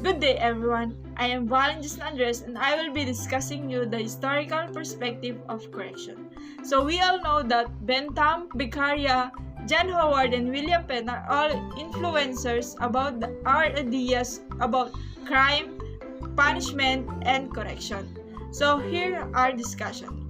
Good day everyone, I am Justinian and I will be discussing you the historical perspective of correction. So we all know that Bentham, Beccaria, John Howard, and William Penn are all influencers about our ideas about crime, punishment, and correction. So here are discussion.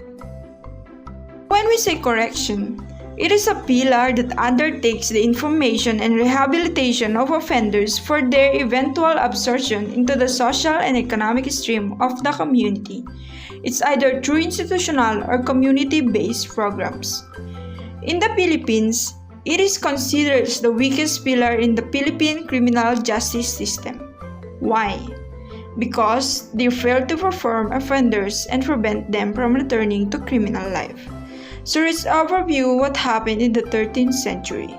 When we say correction, it is a pillar that undertakes the information and rehabilitation of offenders for their eventual absorption into the social and economic stream of the community. It's either through institutional or community-based programs. In the Philippines, it is considered the weakest pillar in the Philippine criminal justice system. Why? Because they fail to reform offenders and prevent them from returning to criminal life. So let's overview what happened in the 13th century.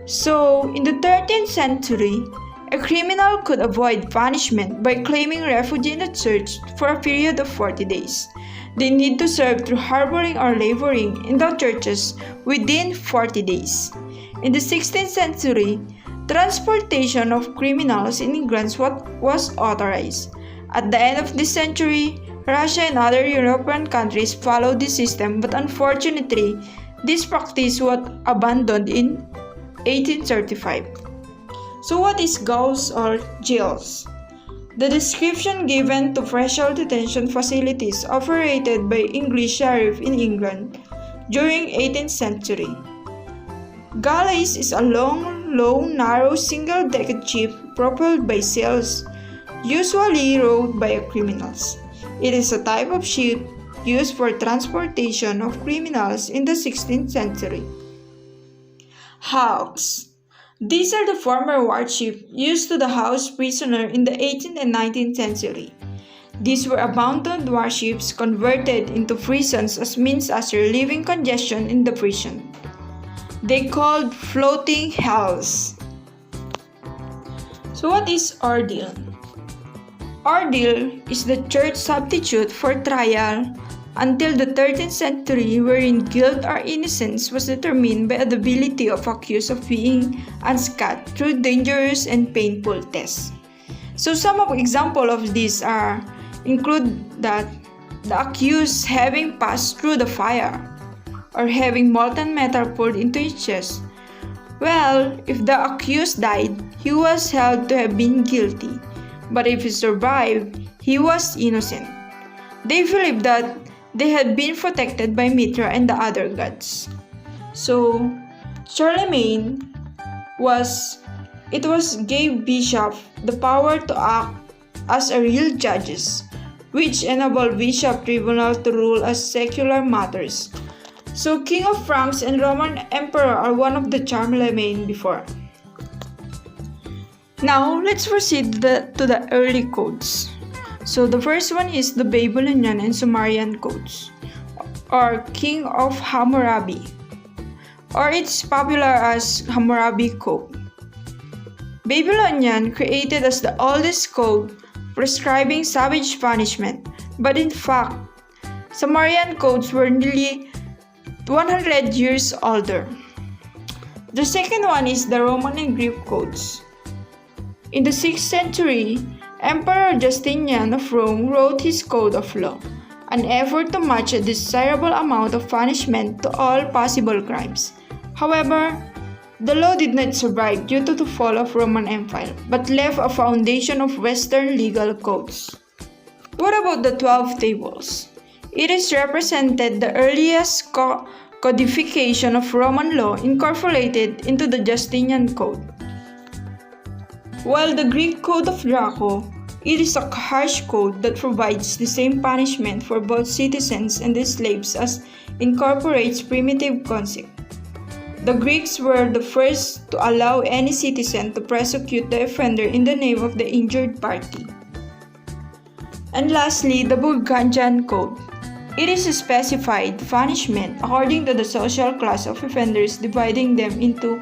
So, in the 13th century, a criminal could avoid punishment by claiming refuge in the church for a period of 40 days. They need to serve through harboring or laboring in the churches within 40 days. In the 16th century, transportation of criminals in England was authorized. At the end of this century, Russia and other European countries followed this system, but unfortunately, this practice was abandoned in 1835. So what is gaols or jails? The description given to special detention facilities operated by English sheriff in England during 18th century. Galleys is a long, low, narrow, single-decked ship propelled by sails, usually rowed by criminals. It is a type of ship used for transportation of criminals in the 16th century. Hulks. These are the former warships used to house prisoners in the 18th and 19th century. These were abandoned warships converted into prisons as means as relieving congestion in the prison. They called floating hells. So what is ordeal? Ordeal is the church substitute for trial until the 13th century, wherein guilt or innocence was determined by the ability of accused of being unscathed through dangerous and painful tests. So some of examples of these include that the accused having passed through the fire or having molten metal poured into his chest. Well, if the accused died, he was held to have been guilty. But if he survived, he was innocent. They believed that they had been protected by Mithra and the other gods. So, Charlemagne gave bishops the power to act as a real judges, which enabled bishop tribunal to rule as secular matters. So, King of France and Roman Emperor are one of the Charlemagne before. Now, let's proceed to the early codes. So, the first one is the Babylonian and Sumerian codes, or King of Hammurabi, or it's popular as Hammurabi Code. Babylonian created as the oldest code prescribing savage punishment, but in fact, Sumerian codes were nearly 100 years older. The second one is the Roman and Greek codes. In the 6th century, Emperor Justinian of Rome wrote his Code of Law, an effort to match a desirable amount of punishment to all possible crimes. However, the law did not survive due to the fall of Roman Empire, but left a foundation of Western legal codes. What about the 12 tables? It is represented the earliest codification of Roman law incorporated into the Justinian Code. While the Greek Code of Draco, it is a harsh code that provides the same punishment for both citizens and the slaves as incorporates primitive concept. The Greeks were the first to allow any citizen to prosecute the offender in the name of the injured party. And lastly, the Burgundian Code. It is a specified punishment according to the social class of offenders, dividing them into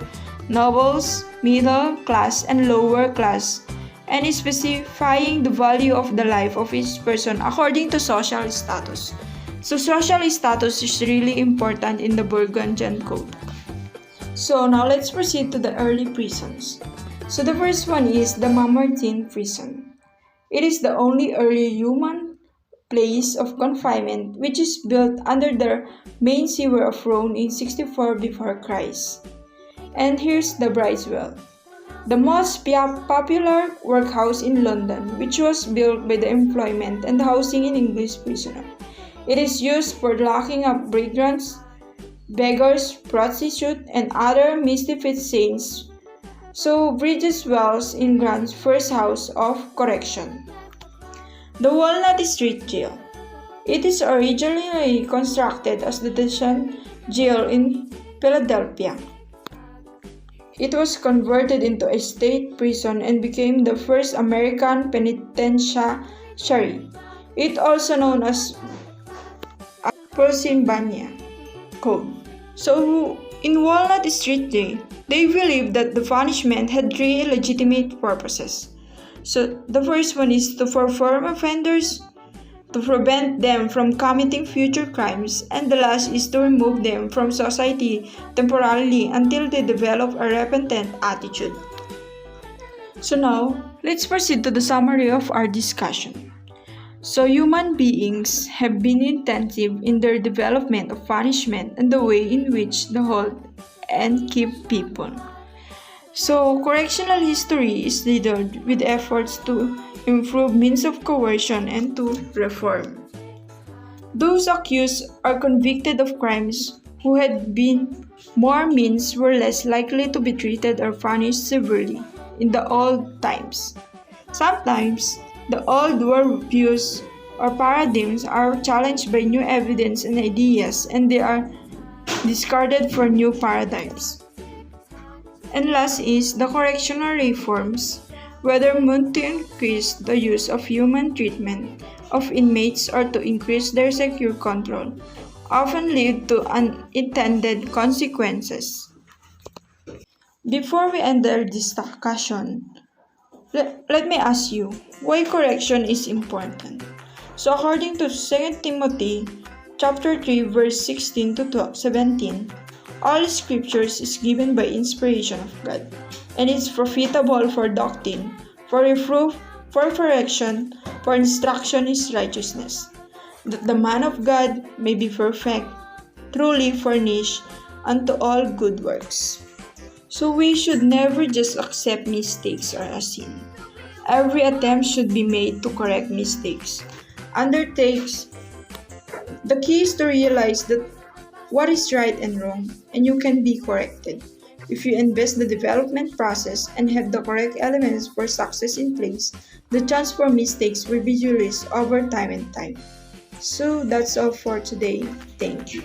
nobles, middle class, and lower class, and specifying the value of the life of each person according to social status. So social status is really important in the Burgundian Code. So now let's proceed to the early prisons. So the first one is the Mamertine prison. It is the only early human place of confinement which is built under the main sewer of Rome in 64 before Christ. And here's the Bride's Well, the most popular workhouse in London, which was built by the employment and housing in English prisoners. It is used for locking up vagrants, beggars, prostitutes, and other misfit saints. So Bridges Wells England's first house of correction. The Walnut Street Jail. It is originally constructed as the Detention Jail in Philadelphia. It was converted into a state prison and became the first American penitentiary. It also known as Burgundian Code. So, in Walnut Street Jail, they believed that the punishment had three legitimate purposes. So, the first one is to perform offenders, to prevent them from committing future crimes, and the last is to remove them from society temporarily until they develop a repentant attitude. So now, let's proceed to the summary of our discussion. So human beings have been intensive in their development of punishment and the way in which they hold and keep people. So correctional history is littered with efforts to improve means of coercion and to reform. Those accused or convicted of crimes who had been more means were less likely to be treated or punished severely in the old times. Sometimes, the old worldviews or paradigms are challenged by new evidence and ideas, and they are discarded for new paradigms. And last is the correctional reforms, whether meant to increase the use of human treatment of inmates or to increase their secure control, often lead to unintended consequences. Before we end our discussion, let me ask you, why correction is important? So according to 2 Timothy chapter 3 verse 16 to 17, all scriptures is given by inspiration of God, and is profitable for doctrine, for reproof, for correction, for instruction in righteousness, that the man of God may be perfect, truly furnished unto all good works. So we should never just accept mistakes or a sin. Every attempt should be made to correct mistakes. Undertakes. The key is to realize that what is right and wrong, and you can be corrected. If you invest the development process and have the correct elements for success in place, the chance for mistakes will be reduced over time and time. So that's all for today. Thank you.